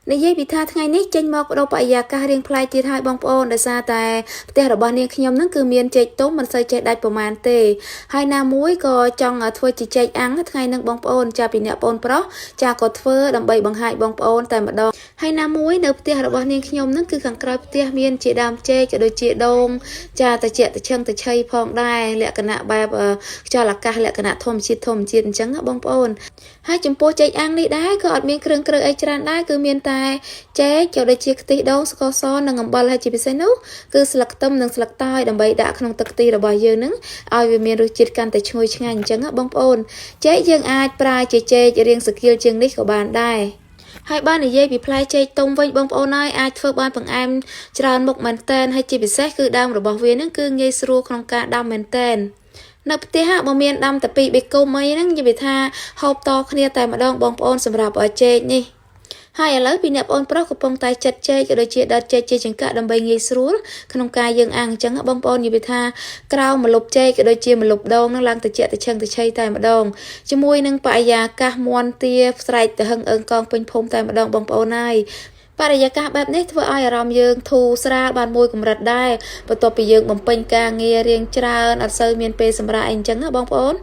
ในเย่พิธาថ្ងៃនេះចេញមកបដូរបរិយាកាសរៀងប្លែកទៀតហើយបងប្អូនដោយសារតែផ្ទះរបស់នាងខ្ញុំហ្នឹងគឺមានចេកទុំមិនសូវចេះដាច់ប្រមាណទេហើយណាមួយក៏ចង់ធ្វើជាចេកអាំងថ្ងៃហ្នឹងបងប្អូនចាពីអ្នកបងប្រុសចាក៏ធ្វើដើម្បីបង្ហាញបងប្អូនតែម្ដងហើយណាមួយនៅផ្ទះរបស់នាងខ្ញុំហ្នឹងគឺខាងក្រោយផ្ទះមានជាដើមចេកក៏ដូចជាដូងចាតិចតិឆឹងតិឆៃផងដែរលក្ខណៈបែបខ្យល់អាកាសលក្ខណៈធម្មជាតិអញ្ចឹងបងប្អូនហើយចំពោះចេកអាំងនេះដែរក៏អត់មានគ្រឿងអីច្រើនដែរគឺមានតែចេកក៏ដូចជាខ្ទិះដូងស្ករសនិងអំបិលហើយជាពិសេសនោះគឺស្លឹកខ្ទឹមនិងស្លឹកតើយដើម្បីដាក់ក្នុងទឹកខ្ទិះរបស់យើងនឹងឲ្យវាមានរសជាតិកាន់តែឈ្ងុយឆ្ងាញ់អញ្ចឹងបងប្អូនចេកយើងអាចប្រើជាចេករាងសកៀលជាងនេះក៏បានដែរហើយបាននិយាយពីផ្លែចេកទុំវិញបងប្អូនហើយអាចធ្វើបានបង្អែមច្រើនមុខមែនតែនហើយជាពិសេសគឺដើមរបស់វានឹងគឺងាយស្រួលក្នុងការដាំមែនតែននៅផ្ទះបើមានដាំតែពីបេគុំអីហ្នឹងនិយាយថាហូបតគ្នាតែម្ដងបងប្អូនសម្រាប់ចេកនេះហើយឥឡូវពីអ្នកបងប្រុសកំពុងតែចិតចេកក៏ដូចជាដុតចេកជាចង្កាក់ដើម្បីងាយស្រួលក្នុងការយើងអាំងអញ្ចឹងបងប្អូននិយាយថាក្រៅម្លប់ចេកក៏ដូចជាម្លប់ដូងនឹងឡើងតិចតិឆឹងតិឆៃតែម្ដងជាមួយនឹងបរិយាកាសមន់ទាស្រែកទៅហឹងអើងកងពេញភូមិតែម្ដងបងប្អូនហើយបរិយាកាសបែបនេះធ្វើឲ្យអារម្មណ៍យើងធូរស្រាលបានមួយកម្រិតដែរបន្ទាប់ពីយើងបំពេញការងាររៀងច្រើនអត់សូវមានពេលសម្រាកអីអញ្ចឹងណាបងប្អូន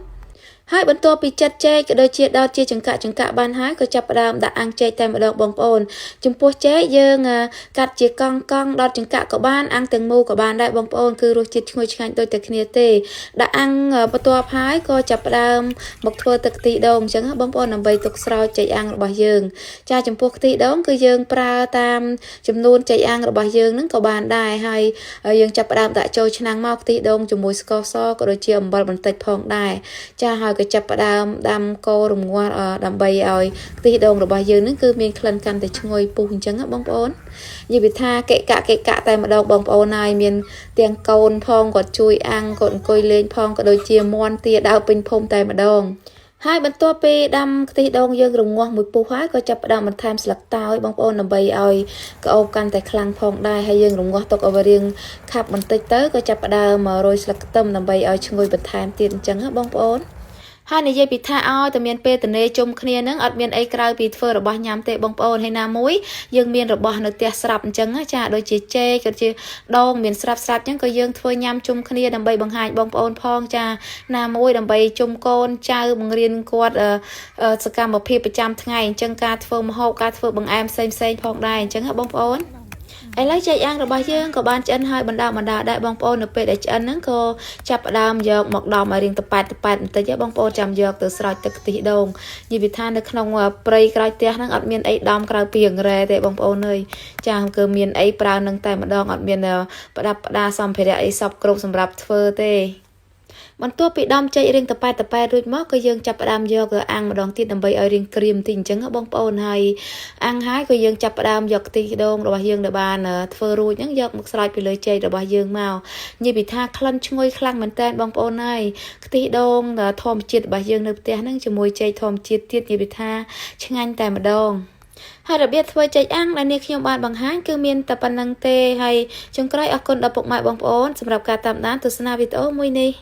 ហើយបន្ទាប់ពីចិតចេកក៏ដូចជាដោតជាចង្កាក់បានហើយក៏ចាប់ផ្ដើមដាក់អាំងចេកតែម្ដងបងប្អូនចំពោះចេកយើងកាត់ជាកង់ដោតចង្កាក់ក៏បានអាំងទាំងមូលក៏បានដែរបងប្អូនគឺរសជាតិឈ្ងុយឆ្ងាញ់ដូចតែគ្នាទេដាក់អាំងបន្ទាប់ហើយក៏ចាប់ផ្ដើមមកធ្វើទឹកខ្ទិះដូងអញ្ចឹងបងប្អូនដើម្បីទុកស្រោចចេកអាំងរបស់យើងចាចំពោះខ្ទិះដូងគឺយើងប្រើតាមចំនួនចេកអាំងរបស់យើងនឹងក៏បានដែរហើយយើងចាប់ផ្ដើមដាក់ចូលឆ្នាំងមកខ្ទិះដូងជាមួយស្ករសក៏ដូចជាអំបិលបន្តិចផងដែរចាហើយក៏ចាប់ផ្ដើមដាំកូររំងាស់ដើម្បីឲ្យខ្ទិះដូងរបស់យើងនឹងគឺមានក្លិនកាន់តែឈ្ងុយពុះអញ្ចឹងបងប្អូននិយាយពីថាកេកៈតែម្ដងបងប្អូនហើយមានទាំងកូនផងគាត់ជួយអាំងគាត់អង្គុយលេងផងក៏ដូចជាមន់ទាដើរពេញភូមិតែម្ដងហើយបន្ទាប់ពីដាំខ្ទិះដូងយើងរងាស់មួយពុះហើយក៏ចាប់ផ្ដើមបន្ថែមស្លឹកតើយបងប្អូនដើម្បីឲ្យក្អូបកាន់តែខ្លាំងផងដែរហើយយើងរងាស់ទុកឲ្យវារៀងខាប់បន្តិចទៅក៏ចាប់ផ្ដើមរោយស្លឹកខ្ទឹមដើម្បីឲ្យឈ្ងុយបន្ថែមទៀតអញ្ចឹងបងប្អូនហើយនិយាយពីថាឲ្យតែមានពេលតនេជុំគ្នានឹងអត់មានអីក្រៅពីធ្វើរបស់ញ៉ាំទេបងប្អូនហើយណាមួយយើងមានរបស់នៅផ្ទះស្រាប់អញ្ចឹងចាដូចជាចេកក៏ជាដងមានស្រាប់អញ្ចឹងក៏យើងធ្វើញ៉ាំជុំគ្នាដើម្បីបង្ហាញបងប្អូនផងចាណាមួយដើម្បីជុំកូនចៅបង្រៀនគាត់សកម្មភាពប្រចាំថ្ងៃអញ្ចឹងការធ្វើម្ហូបការធ្វើបង្អែមផ្សេងផងដែរអញ្ចឹងបងប្អូនឥឡូវចេកអាំងរបស់យើងក៏បានឆ្អិនហើយបណ្ដាដែរបងប្អូននៅពេលដែលឆ្អិនហ្នឹងក៏ចាប់ផ្ដើមយកមកដំឲ្យរៀងតប៉ែតបន្តិចបងប្អូនចាំយកទៅស្រោចទឹកខ្ទិះដូងនិយាយពីថានៅក្នុងព្រៃក្រោយផ្ទះហ្នឹងអត់មានអីដំក្រៅពីអង្រែទេបងប្អូនអើយចាគឺមានអីប្រើនឹងតែម្ដងអត់មានប្រដាប់ផ្ដាសម្ភារៈអីសពគ្រប់សម្រាប់ធ្វើទេបន្ទាប់ពីដំចេករៀងតប៉ែតរួចមកក៏យើងចាប់ផ្ដើមយកអាំងម្ដងទៀតដើម្បីឲ្យរៀងក្រៀមតិចអញ្ចឹងបងប្អូនហើយអាំងហើយក៏យើងចាប់ផ្ដើមយកខ្ទិះដូងរបស់យើងដែលបានធ្វើរួចហ្នឹងយកមកស្រោចពីលើចេករបស់យើងមកនិយាយពីថាក្លិនឈ្ងុយខ្លាំងមែនតើបងប្អូនហើយខ្ទិះដូងធម្មជាតិរបស់យើងនៅផ្ទះហ្នឹងជាមួយចេកធម្មជាតិទៀតនិយាយពីថាឆ្ងាញ់តែម្ដងហើយរបៀបធ្វើចេកអាំងដែលនេះខ្ញុំបានបង្ហាញគឺមានតែប៉ុណ្្នឹងទេហើយចុងក្រោយអរគុណដល់ពុកម៉ែបងប្អូនសម្រាប់ការតាមដានទស្សនាវីដេអូមួយនេះ